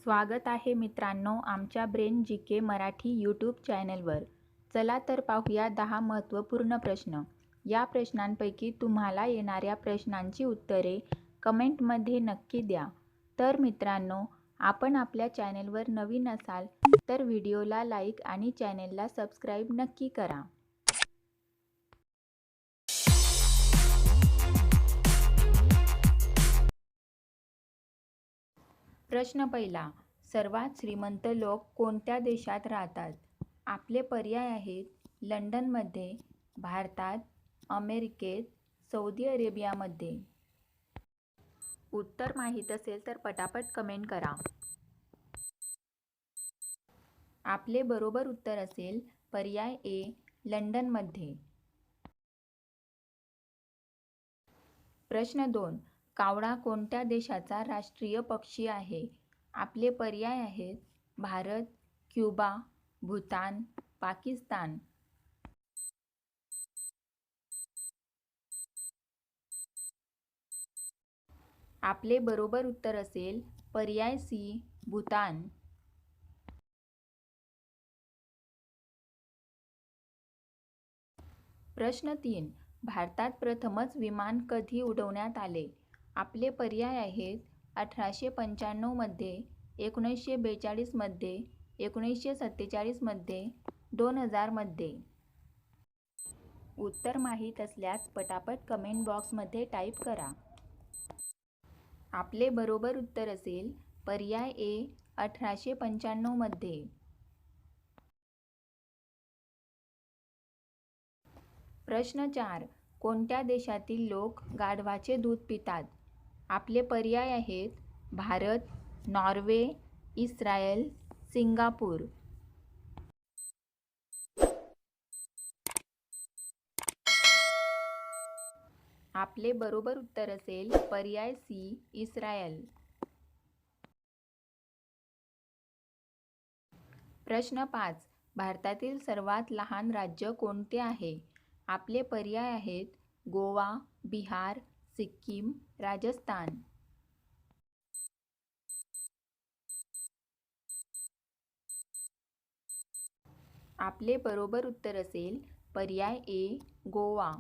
स्वागत आहे मित्रांनो आमच्या ब्रेन जी के मराठी यूट्यूब चॅनलवर. चला तर पाहूया 10 महत्त्वपूर्ण प्रश्न. या प्रश्नांपैकी तुम्हाला येणाऱ्या प्रश्नांची उत्तरे कमेंटमध्ये नक्की द्या. तर मित्रांनो, आपण आपल्या चॅनलवर नवीन असाल तर व्हिडिओला लाईक आणि चॅनलला सबस्क्राईब नक्की करा. प्रश्न पहिला. सर्वात श्रीमंत लोक कोणत्या देशात राहतात? आपले पर्याय आहेत लंडनमध्ये, भारतात, अमेरिकेत, सौदी अरेबियामध्ये. उत्तर माहीत असेल तर पटापट कमेंट करा. आपले बरोबर उत्तर असेल पर्याय ए, लंडनमध्ये. प्रश्न 2. कावळा कोणत्या देशाचा राष्ट्रीय पक्षी आहे? आपले पर्याय आहेत भारत, क्युबा, भूतान, पाकिस्तान. आपले बरोबर उत्तर असेल पर्याय सी, भूतान. प्रश्न 3. भारतात प्रथमच विमान कधी उडवण्यात आले? आपले पर्याय आहेत 1895 मध्ये, 1942 मध्ये, 1947 मध्ये, 2000 मध्ये. उत्तर माहीत असल्यास पटापट कमेंट बॉक्समध्ये टाईप करा. आपले बरोबर उत्तर असेल पर्याय ए, 1895 मध्ये. प्रश्न 4. कोणत्या देशातील लोक गाढवाचे दूध पितात? आपले पर्याय आहेत भारत, नॉर्वे, इस्रायल, सिंगापूर. आपले बरोबर उत्तर असेल पर्याय सी, इस्रायल. प्रश्न 5. भारतातील सर्वात लहान राज्य कोणते आहे? आपले पर्याय आहेत गोवा, बिहार, सिक्कीम, राजस्थान. आपले बरोबर उत्तर असेल पर्याय ए, गोवा.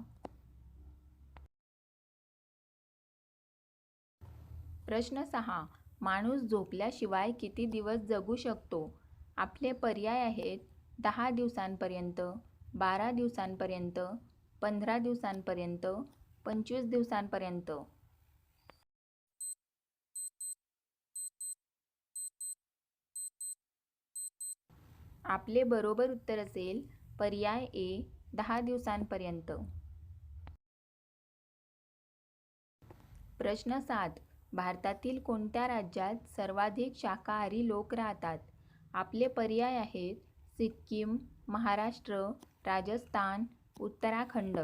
प्रश्न 6. माणूस झोपल्याशिवाय किती दिवस जगू शकतो? आपले पर्याय आहेत 10 दिवसांपर्यंत, 12 दिवसांपर्यंत, 15 दिवसांपर्यंत, 25 दिवसांपर्यंत. आपले बरोबर उत्तर असेल पर्याय ए, 10 दिवसांपर्यंत. प्रश्न 7. भारतातील कोणत्या राज्यात सर्वाधिक शाकाहारी लोक राहतात? आपले पर्याय आहेत सिक्कीम, महाराष्ट्र, राजस्थान, उत्तराखंड.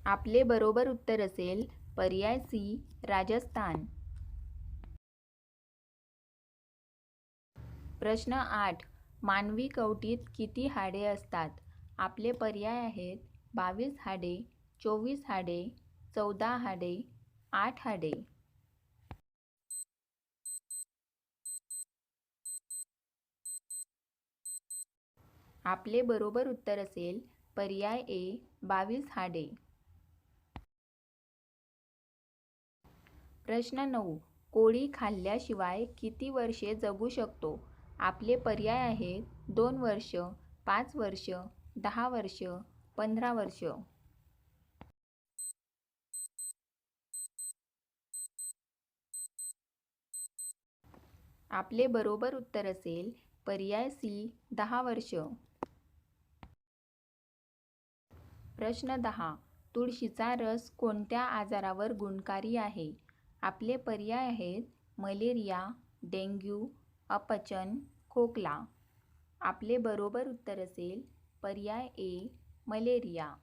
आपले बरोबर उत्तर असेल पर्याय सी, राजस्थान. प्रश्न 8. मानवी कवटीत किती हाडे असतात? आपले पर्याय आहेत 22 हाडे, 24 हाडे, 14 हाडे, 8 हाडे. आपले बरोबर उत्तर असेल पर्याय ए, 22 हाडे. प्रश्न 9. कोळी खाल्ल्याशिवाय किती वर्षे जगू शकतो? आपले पर्याय आहेत 2 वर्ष, 5 वर्ष, 10 वर्ष, 15 वर्ष. आपले बरोबर उत्तर असेल पर्याय सी, 10 वर्ष. प्रश्न 10. तुळशीचा रस कोणत्या आजारावर गुणकारी आहे? आपले पर्याय आहेत मलेरिया, डेंग्यू, अपचन, खोकला. आपले बरोबर उत्तर असेल पर्याय ए, मलेरिया.